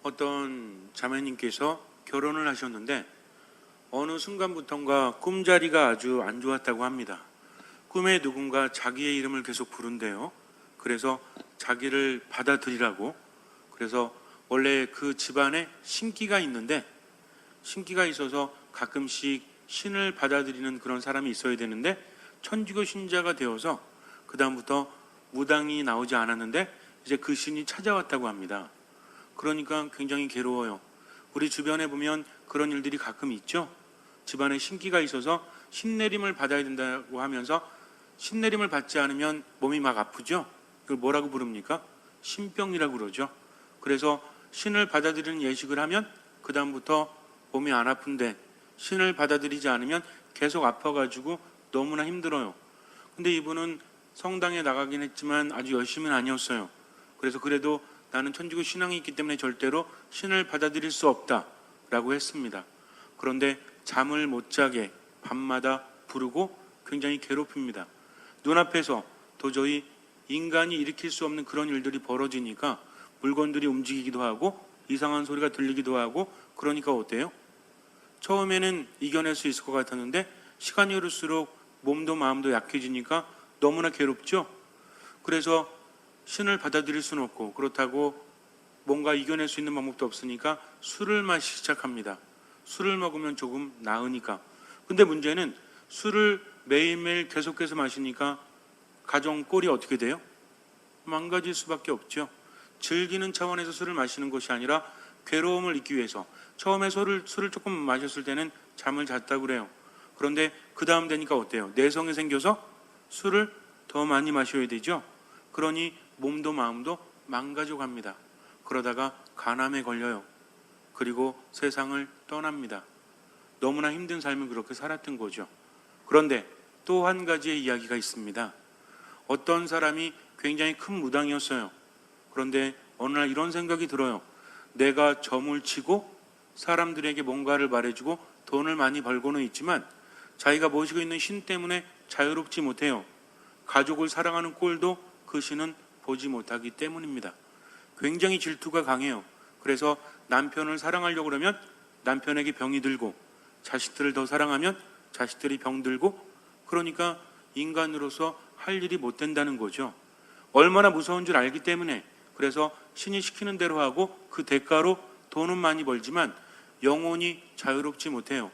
어떤 자매님께서 결혼을 하셨는데 어느 순간부터인가 꿈자리가 아주 안 좋았다고 합니다. 꿈에 누군가 자기의 이름을 계속 부른대요. 그래서 자기를 받아들이라고. 그래서 원래 그 집안에 신기가 있는데 신기가 있어서 가끔씩 신을 받아들이는 그런 사람이 있어야 되는데 천주교 신자가 되어서 그 다음부터 무당이 나오지 않았는데 이제 그 신이 찾아왔다고 합니다. 그러니까 굉장히 괴로워요. 우리 주변에 보면 그런 일들이 가끔 있죠. 집안에 신기가 있어서 신내림을 받아야 된다고 하면서 신내림을 받지 않으면 몸이 막 아프죠. 그걸 뭐라고 부릅니까? 신병이라고 그러죠. 그래서 신을 받아들이는 예식을 하면 그 다음부터 몸이 안 아픈데 신을 받아들이지 않으면 계속 아파가지고 너무나 힘들어요. 근데 이분은 성당에 나가긴 했지만 아주 열심히는 아니었어요. 그래서 그래도 나는 천주교 신앙이 있기 때문에 절대로 신을 받아들일 수 없다라고 했습니다. 그런데 잠을 못 자게 밤마다 부르고 굉장히 괴롭힙니다. 눈앞에서 도저히 인간이 일으킬 수 없는 그런 일들이 벌어지니까 물건들이 움직이기도 하고 이상한 소리가 들리기도 하고 그러니까 어때요? 처음에는 이겨낼 수 있을 것 같았는데 시간이 흐를수록 몸도 마음도 약해지니까 너무나 괴롭죠. 그래서 신을 받아들일 수는 없고 그렇다고 뭔가 이겨낼 수 있는 방법도 없으니까 술을 마시기 시작합니다. 술을 먹으면 조금 나으니까. 근데 문제는 술을 매일매일 계속해서 마시니까 가정 꼴이 어떻게 돼요? 망가질 수밖에 없죠. 즐기는 차원에서 술을 마시는 것이 아니라 괴로움을 잊기 위해서. 처음에 술을 조금 마셨을 때는 잠을 잤다고 그래요. 그런데 그 다음 되니까 어때요? 내성이 생겨서 술을 더 많이 마셔야 되죠. 그러니 몸도 마음도 망가져 갑니다. 그러다가 간암에 걸려요. 그리고 세상을 떠납니다. 너무나 힘든 삶을 그렇게 살았던 거죠. 그런데 또 한 가지의 이야기가 있습니다. 어떤 사람이 굉장히 큰 무당이었어요. 그런데 어느 날 이런 생각이 들어요. 내가 점을 치고 사람들에게 뭔가를 말해주고 돈을 많이 벌고는 있지만 자기가 모시고 있는 신 때문에 자유롭지 못해요. 가족을 사랑하는 꼴도 그 신은 보지 못하기 때문입니다. 굉장히 질투가 강해요. 그래서 남편을 사랑하려고 그러면 남편에게 병이 들고 자식들을 더 사랑하면 자식들이 병들고 그러니까 인간으로서 할 일이 못 된다는 거죠. 얼마나 무서운 줄 알기 때문에 그래서 신이 시키는 대로 하고 그 대가로 돈은 많이 벌지만 영혼이 자유롭지 못해요.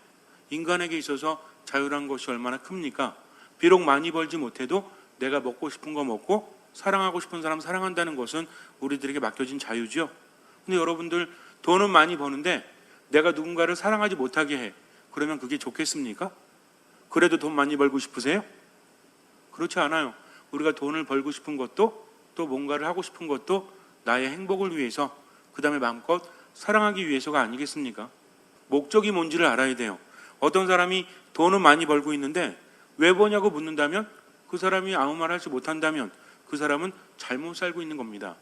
인간에게 있어서 자유란 것이 얼마나 큽니까? 비록 많이 벌지 못해도 내가 먹고 싶은 거 먹고 사랑하고 싶은 사람 사랑한다는 것은 우리들에게 맡겨진 자유죠. 근데 여러분들 돈은 많이 버는데 내가 누군가를 사랑하지 못하게 해. 그러면 그게 좋겠습니까? 그래도 돈 많이 벌고 싶으세요? 그렇지 않아요. 우리가 돈을 벌고 싶은 것도 또 뭔가를 하고 싶은 것도 나의 행복을 위해서 그 다음에 마음껏 사랑하기 위해서가 아니겠습니까? 목적이 뭔지를 알아야 돼요. 어떤 사람이 돈은 많이 벌고 있는데 왜 버냐고 묻는다면 그 사람이 아무 말 하지 못한다면 그 사람은 잘못 살고 있는 겁니다.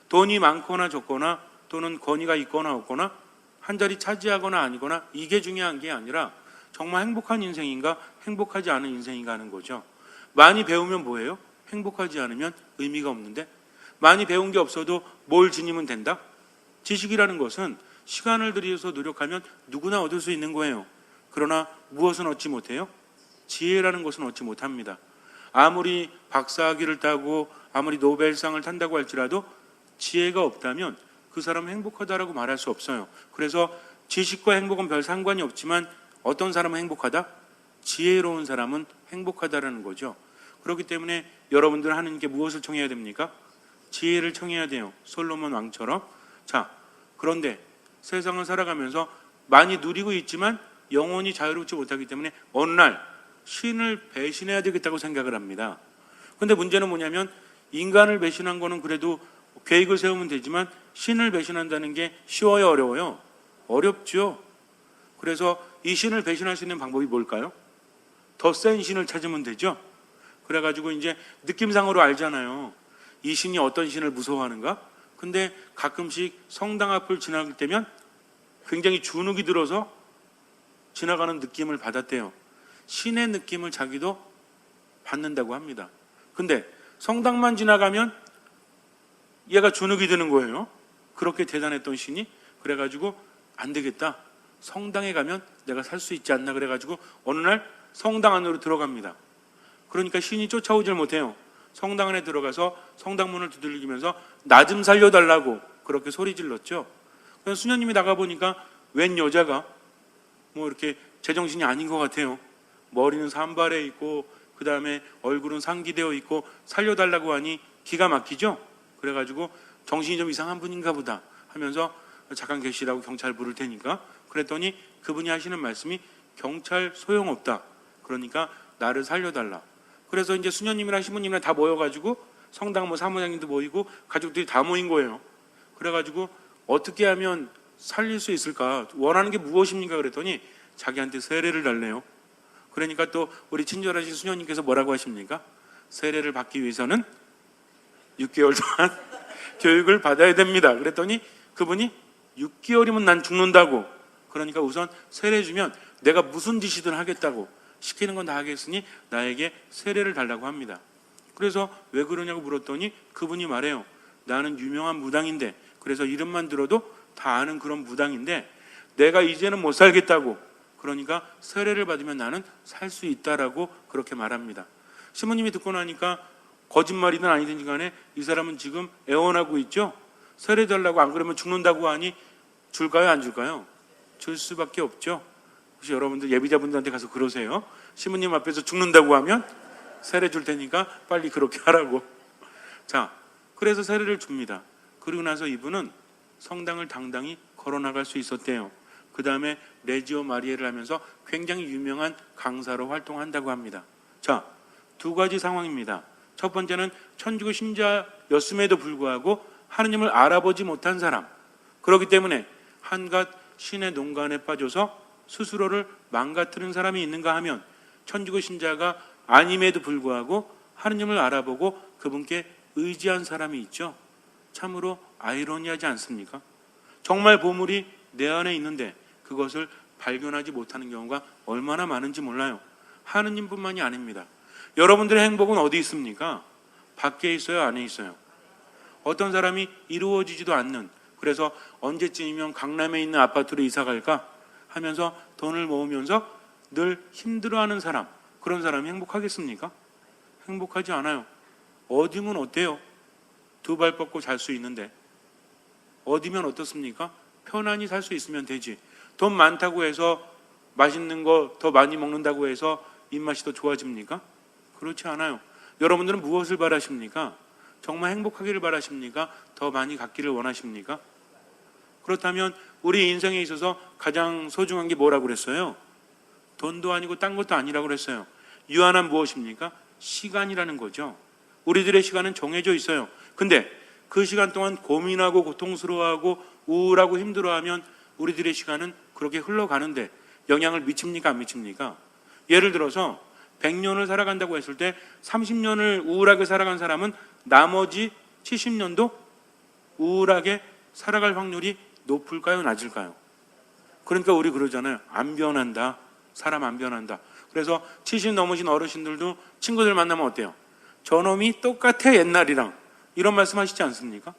돈이 많거나 적거나 또는 권위가 있거나 없거나 한 자리 차지하거나 아니거나 이게 중요한 게 아니라 정말 행복한 인생인가 행복하지 않은 인생인가 하는 거죠. 많이 배우면 뭐예요? 행복하지 않으면 의미가 없는데 많이 배운 게 없어도 뭘 지니면 된다? 지식이라는 것은 시간을 들여서 노력하면 누구나 얻을 수 있는 거예요. 그러나 무엇은 얻지 못해요? 지혜라는 것은 얻지 못합니다. 아무리 박사학위를 따고 아무리 노벨상을 탄다고 할지라도 지혜가 없다면 그 사람은 행복하다라고 말할 수 없어요. 그래서 지식과 행복은 별 상관이 없지만 어떤 사람은 행복하다? 지혜로운 사람은 행복하다라는 거죠. 그렇기 때문에 여러분들 하는 게 무엇을 청해야 됩니까? 지혜를 청해야 돼요. 솔로몬 왕처럼. 자, 그런데 세상을 살아가면서 많이 누리고 있지만 영혼이 자유롭지 못하기 때문에 어느 날 신을 배신해야 되겠다고 생각을 합니다. 그런데 문제는 뭐냐면 인간을 배신한 거는 그래도 계획을 세우면 되지만 신을 배신한다는 게 쉬워요, 어려워요? 어렵죠. 그래서 이 신을 배신할 수 있는 방법이 뭘까요? 더 센 신을 찾으면 되죠. 그래가지고 이제 느낌상으로 알잖아요. 이 신이 어떤 신을 무서워하는가? 근데 가끔씩 성당 앞을 지나갈 때면 굉장히 주눅이 들어서 지나가는 느낌을 받았대요. 신의 느낌을 자기도 받는다고 합니다. 근데 성당만 지나가면 얘가 주눅이 드는 거예요. 그렇게 대단했던 신이. 그래가지고 안 되겠다. 성당에 가면 내가 살 수 있지 않나 그래가지고 어느 날 성당 안으로 들어갑니다. 그러니까 신이 쫓아오질 못해요. 성당 안에 들어가서 성당문을 두들기면서 나 좀 살려달라고 그렇게 소리 질렀죠. 그래서 수녀님이 나가보니까 웬 여자가 뭐 이렇게 제정신이 아닌 것 같아요. 머리는 산발해 있고 그 다음에 얼굴은 상기되어 있고 살려달라고 하니 기가 막히죠. 그래가지고 정신이 좀 이상한 분인가 보다 하면서 잠깐 계시라고 경찰 부를 테니까 그랬더니 그분이 하시는 말씀이 경찰 소용없다. 그러니까 나를 살려달라. 그래서 이제 수녀님이랑 시부님이랑 다 모여가지고 성당 뭐 사무장님도 모이고 가족들이 다 모인 거예요. 그래가지고 어떻게 하면 살릴 수 있을까? 원하는 게 무엇입니까? 그랬더니 자기한테 세례를 달래요. 그러니까 또 우리 친절하신 수녀님께서 뭐라고 하십니까? 세례를 받기 위해서는 6개월 동안 교육을 받아야 됩니다. 그랬더니 그분이 6개월이면 난 죽는다고. 그러니까 우선 세례 주면 내가 무슨 짓이든 하겠다고. 시키는 건 다 하겠으니 나에게 세례를 달라고 합니다. 그래서 왜 그러냐고 물었더니 그분이 말해요. 나는 유명한 무당인데, 그래서 이름만 들어도 다 아는 그런 무당인데 내가 이제는 못 살겠다고. 그러니까 세례를 받으면 나는 살 수 있다라고 그렇게 말합니다. 시모님이 듣고 나니까 거짓말이든 아니든 간에 이 사람은 지금 애원하고 있죠. 세례 달라고, 안 그러면 죽는다고 하니 줄까요 안 줄까요? 줄 수밖에 없죠. 혹시 여러분들 예비자분들한테 가서 그러세요? 시모님 앞에서 죽는다고 하면 세례 줄 테니까 빨리 그렇게 하라고. 자, 그래서 세례를 줍니다. 그리고 나서 이분은 성당을 당당히 걸어나갈 수 있었대요. 그 다음에 레지오 마리에를 하면서 굉장히 유명한 강사로 활동한다고 합니다. 자, 두 가지 상황입니다. 첫 번째는 천주교 신자였음에도 불구하고 하느님을 알아보지 못한 사람, 그렇기 때문에 한갓 신의 농간에 빠져서 스스로를 망가뜨린 사람이 있는가 하면 천주교 신자가 아님에도 불구하고 하느님을 알아보고 그분께 의지한 사람이 있죠. 참으로 아이러니하지 않습니까? 정말 보물이 내 안에 있는데 그것을 발견하지 못하는 경우가 얼마나 많은지 몰라요. 하느님뿐만이 아닙니다. 여러분들의 행복은 어디 있습니까? 밖에 있어요, 안에 있어요? 어떤 사람이 이루어지지도 않는, 그래서 언제쯤이면 강남에 있는 아파트로 이사 갈까 하면서 돈을 모으면서 늘 힘들어하는 사람, 그런 사람이 행복하겠습니까? 행복하지 않아요. 어디면 어때요? 두 발 뻗고 잘 수 있는데. 어디면 어떻습니까? 편안히 살 수 있으면 되지. 돈 많다고 해서 맛있는 거 더 많이 먹는다고 해서 입맛이 더 좋아집니까? 그렇지 않아요. 여러분들은 무엇을 바라십니까? 정말 행복하기를 바라십니까? 더 많이 갖기를 원하십니까? 그렇다면 우리 인생에 있어서 가장 소중한 게 뭐라고 그랬어요? 돈도 아니고 딴 것도 아니라고 그랬어요. 유한한 무엇입니까? 시간이라는 거죠. 우리들의 시간은 정해져 있어요. 근데 그 시간 동안 고민하고 고통스러워하고 우울하고 힘들어하면 우리들의 시간은 그렇게 흘러가는데 영향을 미칩니까 안 미칩니까? 예를 들어서 100년을 살아간다고 했을 때 30년을 우울하게 살아간 사람은 나머지 70년도 우울하게 살아갈 확률이 높을까요 낮을까요? 그러니까 우리 그러잖아요. 안 변한다. 사람 안 변한다. 그래서 70 넘으신 어르신들도 친구들 만나면 어때요? 저놈이 똑같아 옛날이랑, 이런 말씀 하시지 않습니까?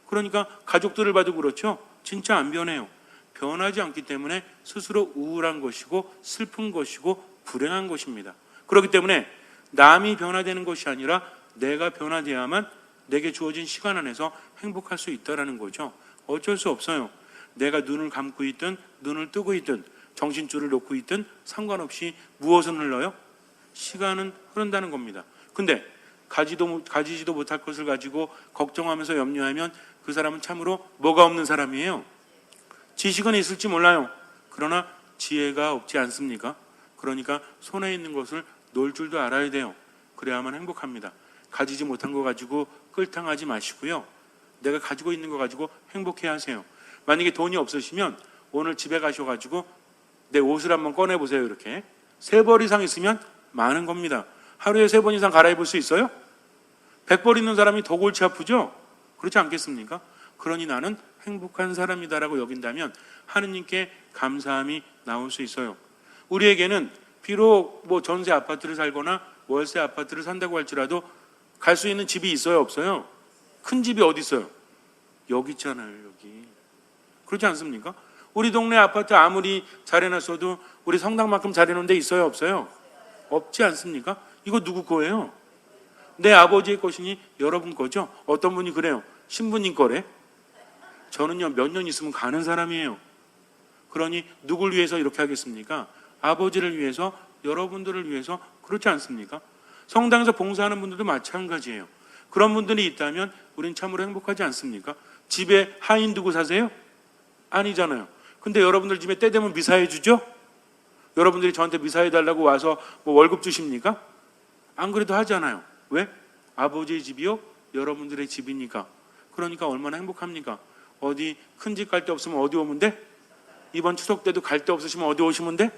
그러니까 가족들을 봐도 그렇죠. 진짜 안 변해요. 변하지 않기 때문에 스스로 우울한 것이고 슬픈 것이고 불행한 것입니다. 그렇기 때문에 남이 변화되는 것이 아니라 내가 변화되어야만 내게 주어진 시간 안에서 행복할 수 있다는 거죠. 어쩔 수 없어요. 내가 눈을 감고 있든 눈을 뜨고 있든 정신줄을 놓고 있든 상관없이 무엇은 흘러요? 시간은 흐른다는 겁니다. 근데 가지지도 못할 것을 가지고 걱정하면서 염려하면 그 사람은 참으로 뭐가 없는 사람이에요? 지식은 있을지 몰라요. 그러나 지혜가 없지 않습니까? 그러니까 손에 있는 것을 놓을 줄도 알아야 돼요. 그래야만 행복합니다. 가지지 못한 거 가지고 끌당하지 마시고요. 내가 가지고 있는 거 가지고 행복해 하세요. 만약에 돈이 없으시면 오늘 집에 가셔가지고 내 옷을 한번 꺼내보세요. 이렇게 3벌 이상 있으면 많은 겁니다. 하루에 3번 이상 갈아입을 수 있어요? 100벌 있는 사람이 더 골치 아프죠? 그렇지 않겠습니까? 그러니 나는 행복한 사람이다라고 여긴다면 하느님께 감사함이 나올 수 있어요. 우리에게는 비록 뭐 전세 아파트를 살거나 월세 아파트를 산다고 할지라도 갈 수 있는 집이 있어요 없어요? 큰 집이 어디 있어요? 여기 있잖아요. 여기. 그렇지 않습니까? 우리 동네 아파트 아무리 잘해놨어도 우리 성당만큼 잘해놓은 데 있어요, 없어요? 없지 않습니까? 이거 누구 거예요? 내 아버지의 것이니 여러분 거죠? 어떤 분이 그래요? 신부님 거래? 저는요, 몇 년 있으면 가는 사람이에요. 그러니 누굴 위해서 이렇게 하겠습니까? 아버지를 위해서, 여러분들을 위해서. 그렇지 않습니까? 성당에서 봉사하는 분들도 마찬가지예요. 그런 분들이 있다면 우린 참으로 행복하지 않습니까? 집에 하인 두고 사세요? 아니잖아요. 근데 여러분들 집에 때 되면 미사해 주죠? 여러분들이 저한테 미사해 달라고 와서 뭐 월급 주십니까? 안 그래도 하잖아요. 왜? 아버지의 집이요? 여러분들의 집이니까. 그러니까 얼마나 행복합니까? 어디 큰 집 갈 데 없으면 어디 오면 돼? 이번 추석 때도 갈 데 없으시면 어디 오시면 돼?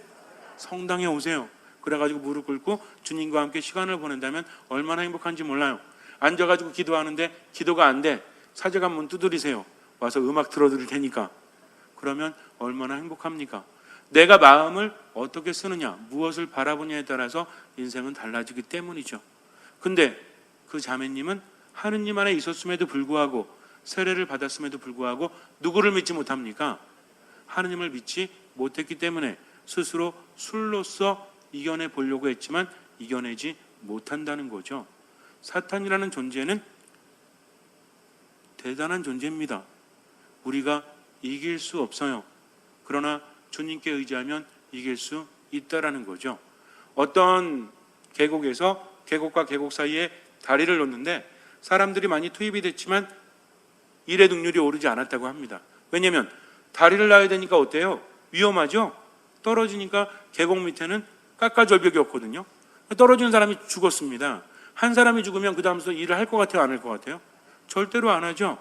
성당에 오세요. 그래가지고 무릎 꿇고 주님과 함께 시간을 보낸다면 얼마나 행복한지 몰라요. 앉아가지고 기도하는데 기도가 안 돼. 사제관 문 두드리세요. 와서 음악 틀어드릴 테니까. 그러면 얼마나 행복합니까? 내가 마음을 어떻게 쓰느냐, 무엇을 바라보냐에 따라서 인생은 달라지기 때문이죠. 근데 그 자매님은 하느님 안에 있었음에도 불구하고, 세례를 받았음에도 불구하고 누구를 믿지 못합니까? 하느님을 믿지 못했기 때문에 스스로 술로써 이겨내 보려고 했지만 이겨내지 못한다는 거죠. 사탄이라는 존재는 대단한 존재입니다. 우리가 이길 수 없어요. 그러나 주님께 의지하면 이길 수 있다라는 거죠. 어떤 계곡에서 계곡과 계곡 사이에 다리를 놓는데 사람들이 많이 투입이 됐지만 일의 능률이 오르지 않았다고 합니다. 왜냐하면 다리를 놔야 되니까 어때요? 위험하죠? 떨어지니까 계곡 밑에는 깎아절벽이 없거든요. 떨어지는 사람이 죽었습니다. 한 사람이 죽으면 그 다음부터 일을 할 것 같아요? 안 할 것 같아요? 절대로 안 하죠.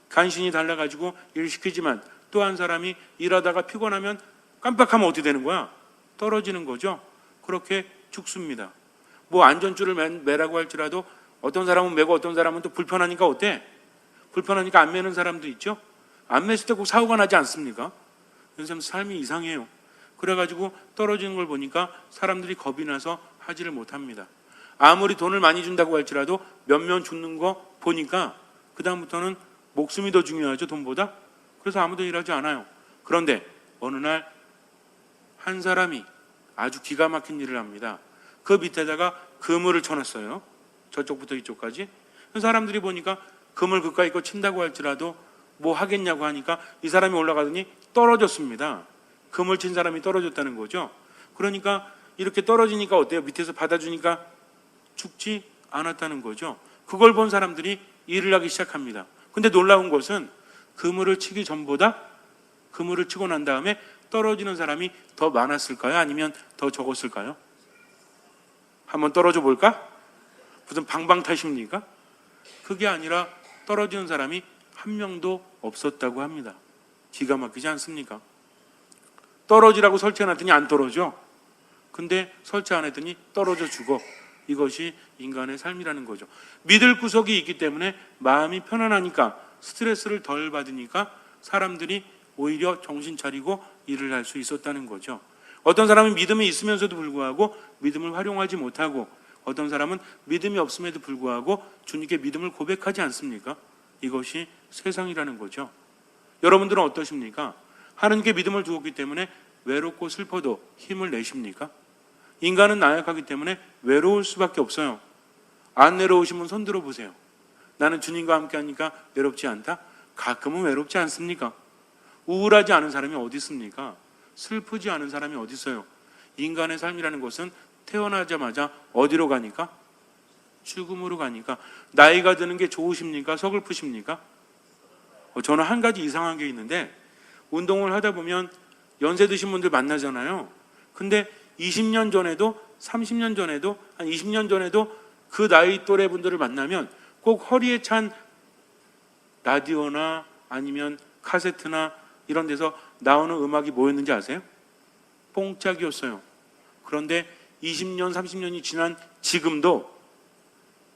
간신히 달라가지고 일 시키지만 또 한 사람이 일하다가 피곤하면 깜빡하면 어떻게 되는 거야? 떨어지는 거죠. 그렇게 죽습니다. 뭐 안전줄을 매라고 할지라도 어떤 사람은 매고 어떤 사람은 또 불편하니까 어때? 불편하니까 안 매는 사람도 있죠. 안 맸을 때 꼭 사고가 나지 않습니까? 요즘 삶이 이상해요. 그래가지고 떨어지는 걸 보니까 사람들이 겁이 나서 하지를 못합니다. 아무리 돈을 많이 준다고 할지라도 몇몇 죽는 거 보니까 그 다음부터는 목숨이 더 중요하죠, 돈보다. 그래서 아무도 일하지 않아요. 그런데 어느 날 한 사람이 아주 기가 막힌 일을 합니다. 그 밑에다가 그물을 쳐놨어요. 저쪽부터 이쪽까지. 사람들이 보니까 그물 그까이 거 친다고 할지라도 뭐 하겠냐고 하니까 이 사람이 올라가더니 떨어졌습니다. 그물 친 사람이 떨어졌다는 거죠. 그러니까 이렇게 떨어지니까 어때요? 밑에서 받아주니까 죽지 않았다는 거죠. 그걸 본 사람들이 일을 하기 시작합니다. 근데 놀라운 것은 그물을 치기 전보다 그물을 치고 난 다음에 떨어지는 사람이 더 많았을까요? 아니면 더 적었을까요? 한번 떨어져 볼까? 무슨 방방탓입니까? 그게 아니라 떨어지는 사람이 한 명도 없었다고 합니다. 기가 막히지 않습니까? 떨어지라고 설치해놨더니 안 떨어져. 근데 설치 안 했더니 떨어져 죽어. 이것이 인간의 삶이라는 거죠. 믿을 구석이 있기 때문에 마음이 편안하니까, 스트레스를 덜 받으니까 사람들이 오히려 정신 차리고 일을 할 수 있었다는 거죠. 어떤 사람은 믿음이 있으면서도 불구하고 믿음을 활용하지 못하고, 어떤 사람은 믿음이 없음에도 불구하고 주님께 믿음을 고백하지 않습니까? 이것이 세상이라는 거죠. 여러분들은 어떠십니까? 하나님께 믿음을 두었기 때문에 외롭고 슬퍼도 힘을 내십니까? 인간은 나약하기 때문에 외로울 수밖에 없어요. 안 외로우신 분 손 들어보세요. 나는 주님과 함께 하니까 외롭지 않다? 가끔은 외롭지 않습니까? 우울하지 않은 사람이 어디 있습니까? 슬프지 않은 사람이 어디 있어요? 인간의 삶이라는 것은 태어나자마자 어디로 가니까? 죽음으로 가니까. 나이가 드는 게 좋으십니까? 서글프십니까? 저는 한 가지 이상한 게 있는데, 운동을 하다 보면 연세 드신 분들 만나잖아요. 근데 20년 전에도 30년 전에도 한 20년 전에도 그 나이 또래 분들을 만나면 꼭 허리에 찬 라디오나 아니면 카세트나 이런 데서 나오는 음악이 뭐였는지 아세요? 뽕짝이었어요. 그런데 20년, 30년이 지난 지금도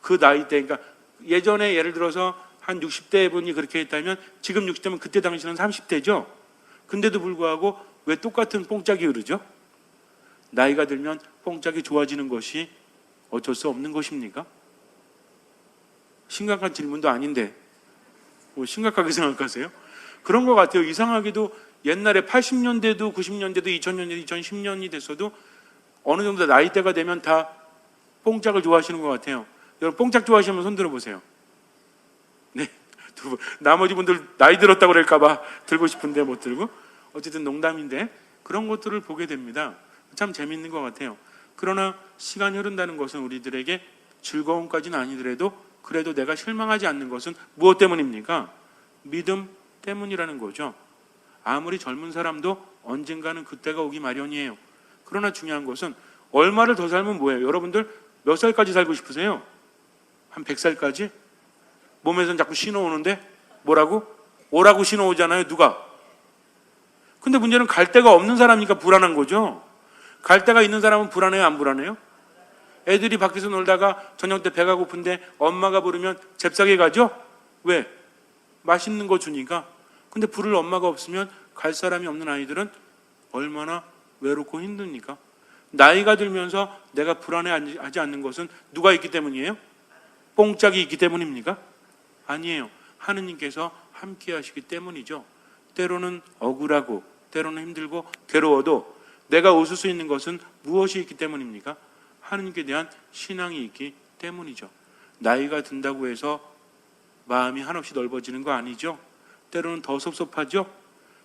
그 나이 때, 그러니까 예전에 예를 들어서 한 60대 분이 그렇게 했다면 지금 60대면 그때 당시는 30대죠. 근데도 불구하고 왜 똑같은 뽕짝이 흐르죠? 나이가 들면 뽕짝이 좋아지는 것이 어쩔 수 없는 것입니까? 심각한 질문도 아닌데 뭐 심각하게 생각하세요? 그런 것 같아요. 이상하게도 옛날에 80년대도 90년대도 2000년대 2010년이 됐어도 어느 정도 나이대가 되면 다 뽕짝을 좋아하시는 것 같아요. 여러분 뽕짝 좋아하시면 손 들어보세요. 네, 나머지 분들 나이 들었다고 그럴까 봐 들고 싶은데 못 들고, 어쨌든 농담인데 그런 것들을 보게 됩니다. 참 재밌는 것 같아요. 그러나 시간이 흐른다는 것은 우리들에게 즐거움까지는 아니더라도 그래도 내가 실망하지 않는 것은 무엇 때문입니까? 믿음 때문이라는 거죠. 아무리 젊은 사람도 언젠가는 그때가 오기 마련이에요. 그러나 중요한 것은 얼마를 더 살면 뭐예요? 여러분들 몇 살까지 살고 싶으세요? 한 100살까지? 몸에선 자꾸 신호 오는데 뭐라고? 오라고 신호 오잖아요. 누가? 근데 문제는 갈 데가 없는 사람이니까 불안한 거죠. 갈 데가 있는 사람은 불안해요? 안 불안해요? 애들이 밖에서 놀다가 저녁 때 배가 고픈데 엄마가 부르면 잽싸게 가죠? 왜? 맛있는 거 주니까. 근데 부를 엄마가 없으면 갈 사람이 없는 아이들은 얼마나 외롭고 힘듭니까? 나이가 들면서 내가 불안해하지 않는 것은 누가 있기 때문이에요? 뽕짝이 있기 때문입니까? 아니에요. 하느님께서 함께 하시기 때문이죠. 때로는 억울하고 때로는 힘들고 괴로워도 내가 웃을 수 있는 것은 무엇이 있기 때문입니까? 하느님께 대한 신앙이 있기 때문이죠. 나이가 든다고 해서 마음이 한없이 넓어지는 거 아니죠. 때로는 더 섭섭하죠.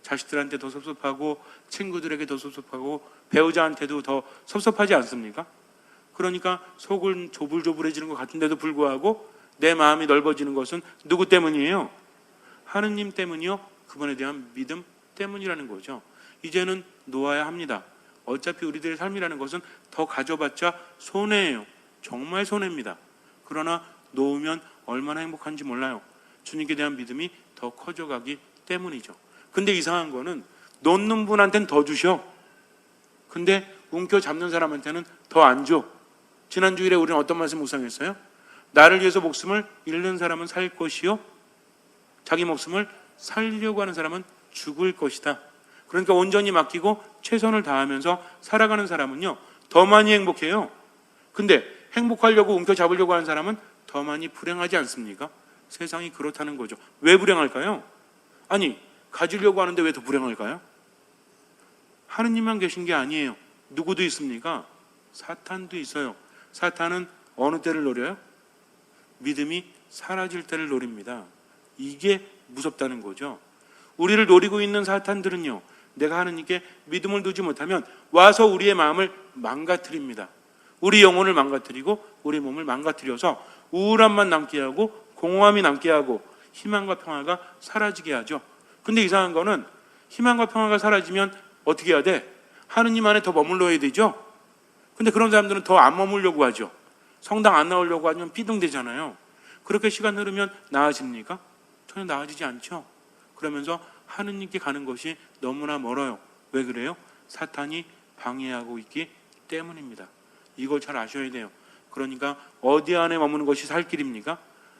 자식들한테 더 섭섭하고 친구들에게 더 섭섭하고 배우자한테도 더 섭섭하지 않습니까? 그러니까 속은 조불조불해지는 것 같은데도 불구하고 내 마음이 넓어지는 것은 누구 때문이에요? 하느님 때문이요? 그분에 대한 믿음 때문이라는 거죠. 이제는 놓아야 합니다. 어차피 우리들의 삶이라는 것은 더 가져봤자 손해예요. 정말 손해입니다. 그러나 놓으면 얼마나 행복한지 몰라요. 주님께 대한 믿음이 더 커져가기 때문이죠. 근데 이상한 거는 놓는 분한테는 더 주셔. 근데 움켜잡는 사람한테는 더 안 줘. 지난 주일에 우리는 어떤 말씀 묵상했어요? 나를 위해서 목숨을 잃는 사람은 살 것이요, 자기 목숨을 살리려고 하는 사람은 죽을 것이다. 그러니까 온전히 맡기고 최선을 다하면서 살아가는 사람은요 더 많이 행복해요. 근데 행복하려고 움켜잡으려고 하는 사람은 더 많이 불행하지 않습니까? 세상이 그렇다는 거죠. 왜 불행할까요? 아니, 가지려고 하는데 왜 더 불행할까요? 하느님만 계신 게 아니에요. 누구도 있습니까? 사탄도 있어요. 사탄은 어느 때를 노려요? 믿음이 사라질 때를 노립니다. 이게 무섭다는 거죠. 우리를 노리고 있는 사탄들은요, 내가 하느님께 믿음을 두지 못하면 와서 우리의 마음을 망가뜨립니다. 우리 영혼을 망가뜨리고 우리 몸을 망가뜨려서 우울함만 남게 하고 공허함이 남게 하고 희망과 평화가 사라지게 하죠. 근데 이상한 거는 희망과 평화가 사라지면 어떻게 해야 돼? 하느님 안에 더 머물러야 되죠. 근데 그런 사람들은 더 안 머물려고 하죠. 성당 안 나오려고 하면 삐둥대잖아요. 그렇게 시간 흐르면 나아집니까? 전혀 나아지지 않죠. 그러면서 하느님께 가는 것이 너무나 멀어요. 왜 그래요? 사탄이 방해하고 있기 때문입니다. 이걸 잘 아셔야 돼요. 그러니까 어디 안에 머무는 것이 살 길입니까?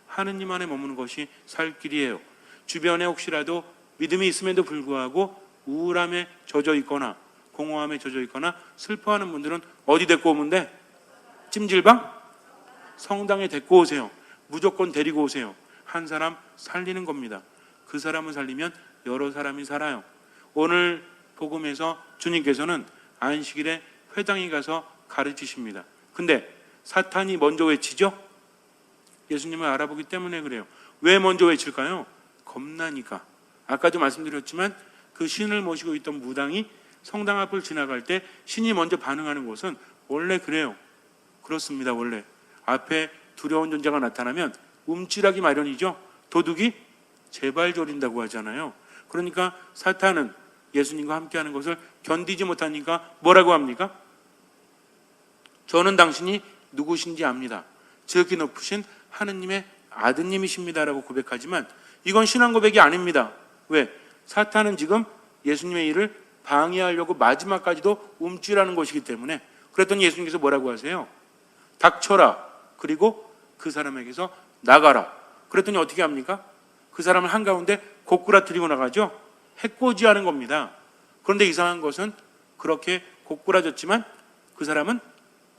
하느님 안에 머무는 것이 살 길이에요. 주변에 혹시라도 믿음이 있음에도 불구하고 우울함에 젖어 있거나 공허함에 젖어 있거나 슬퍼하는 분들은 어디 데리고 오면 돼? 찜질방? 성당에 데리고 오세요. 무조건 데리고 오세요. 한 사람 살리는 겁니다. 그 사람을 살리면 여러 사람이 살아요. 오늘 복음에서 주님께서는 안식일에 회당에 가서 가르치십니다. 근데 사탄이 먼저 외치죠? 예수님을 알아보기 때문에 그래요. 왜 먼저 외칠까요? 겁나니까. 아까도 말씀드렸지만 그 신을 모시고 있던 무당이 성당 앞을 지나갈 때 신이 먼저 반응하는 것은 원래 그래요. 그렇습니다. 원래 앞에 두려운 존재가 나타나면 움찔하기 마련이죠. 도둑이 제발 조린다고 하잖아요. 그러니까 사탄은 예수님과 함께하는 것을 견디지 못하니까 뭐라고 합니까? 저는 당신이 누구신지 압니다. 지극히 높으신 하느님의 아드님이십니다라고 고백하지만 이건 신앙 고백이 아닙니다. 왜? 사탄은 지금 예수님의 일을 방해하려고 마지막까지도 움찔하는 것이기 때문에. 그랬더니 예수님께서 뭐라고 하세요? 닥쳐라. 그리고 그 사람에게서 나가라. 그랬더니 어떻게 합니까? 그 사람을 한가운데 고꾸라뜨리고 나가죠. 해코지하는 겁니다. 그런데 이상한 것은 그렇게 고꾸라졌지만 그 사람은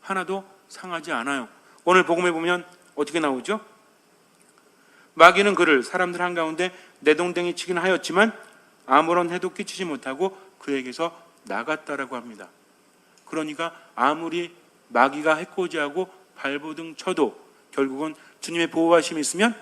하나도 상하지 않아요. 오늘 복음에 보면 어떻게 나오죠? 마귀는 그를 사람들 한가운데 내동댕이 치긴 하였지만 아무런 해도 끼치지 못하고 그에게서 나갔다라고 합니다. 그러니까 아무리 마귀가 해코지하고 발버둥 쳐도 결국은 주님의 보호하심이 있으면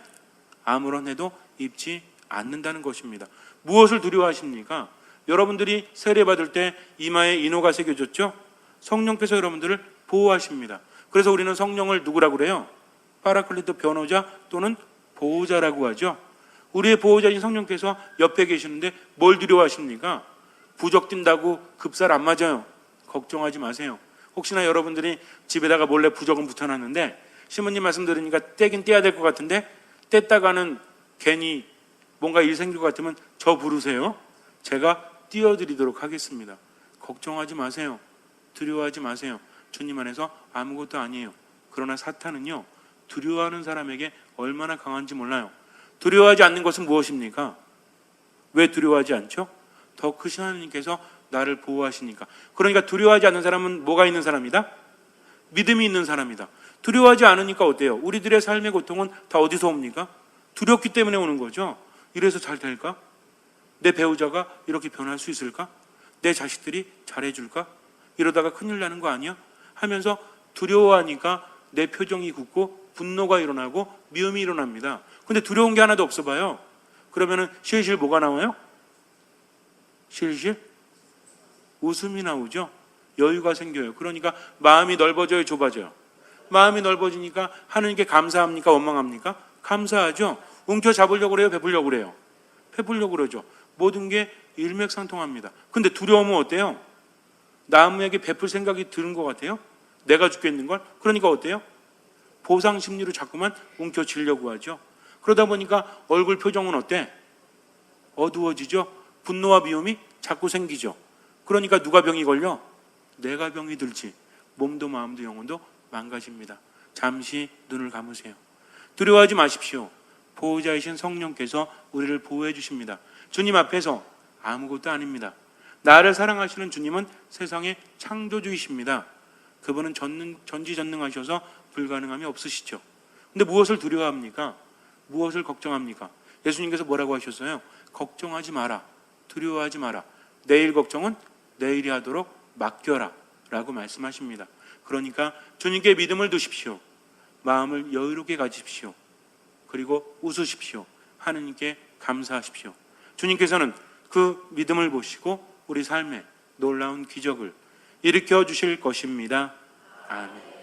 아무런 해도 입지 않는다는 것입니다. 무엇을 두려워하십니까? 여러분들이 세례받을 때 이마에 인호가 새겨졌죠? 성령께서 여러분들을 보호하십니다. 그래서 우리는 성령을 누구라고 그래요? 파라클리토, 변호자 또는 보호자라고 하죠. 우리의 보호자인 성령께서 옆에 계시는데 뭘 두려워하십니까? 부적 뛴다고 급살 안 맞아요. 걱정하지 마세요. 혹시나 여러분들이 집에다가 몰래 부적은 붙여놨는데 시모님 말씀 들으니까 떼긴 떼야 될 것 같은데 뗐다가는 괜히 뭔가 일 생길 것 같으면 저 부르세요. 제가 띄워드리도록 하겠습니다. 걱정하지 마세요. 두려워하지 마세요. 주님 안에서 아무것도 아니에요. 그러나 사탄은요, 두려워하는 사람에게 얼마나 강한지 몰라요. 두려워하지 않는 것은 무엇입니까? 왜 두려워하지 않죠? 더 크신 하나님께서 나를 보호하시니까. 그러니까 두려워하지 않는 사람은 뭐가 있는 사람이다? 믿음이 있는 사람이다. 두려워하지 않으니까 어때요? 우리들의 삶의 고통은 다 어디서 옵니까? 두렵기 때문에 오는 거죠. 이래서 잘 될까? 내 배우자가 이렇게 변할 수 있을까? 내 자식들이 잘해줄까? 이러다가 큰일 나는 거 아니야? 하면서 두려워하니까 내 표정이 굳고 분노가 일어나고 미움이 일어납니다. 근데 두려운 게 하나도 없어 봐요. 그러면은 실실 뭐가 나와요? 실실 웃음이 나오죠. 여유가 생겨요. 그러니까 마음이 넓어져요, 좁아져요? 마음이 넓어지니까 하느님께 감사합니까? 원망합니까? 감사하죠. 움켜잡으려고 그래요? 베풀려고 그래요? 베풀려고 그러죠. 모든 게 일맥상통합니다. 근데 두려움은 어때요? 남에게 베풀 생각이 드는 것 같아요? 내가 죽겠는 걸? 그러니까 어때요? 보상 심리로 자꾸만 움켜쥐려고 하죠. 그러다 보니까 얼굴 표정은 어때? 어두워지죠. 분노와 미움이 자꾸 생기죠. 그러니까 누가 병이 걸려? 내가 병이 들지. 몸도 마음도 영혼도 망가집니다. 잠시 눈을 감으세요. 두려워하지 마십시오. 보호자이신 성령께서 우리를 보호해 주십니다. 주님 앞에서 아무것도 아닙니다. 나를 사랑하시는 주님은 세상의 창조주이십니다. 그분은 전지전능하셔서 불가능함이 없으시죠. 근데 무엇을 두려워합니까? 무엇을 걱정합니까? 예수님께서 뭐라고 하셨어요? 걱정하지 마라. 두려워하지 마라. 내일 걱정은 내일이 하도록 맡겨라 라고 말씀하십니다. 그러니까 주님께 믿음을 두십시오. 마음을 여유롭게 가지십시오. 그리고 웃으십시오. 하느님께 감사하십시오. 주님께서는 그 믿음을 보시고 우리 삶에 놀라운 기적을 일으켜 주실 것입니다. 아멘.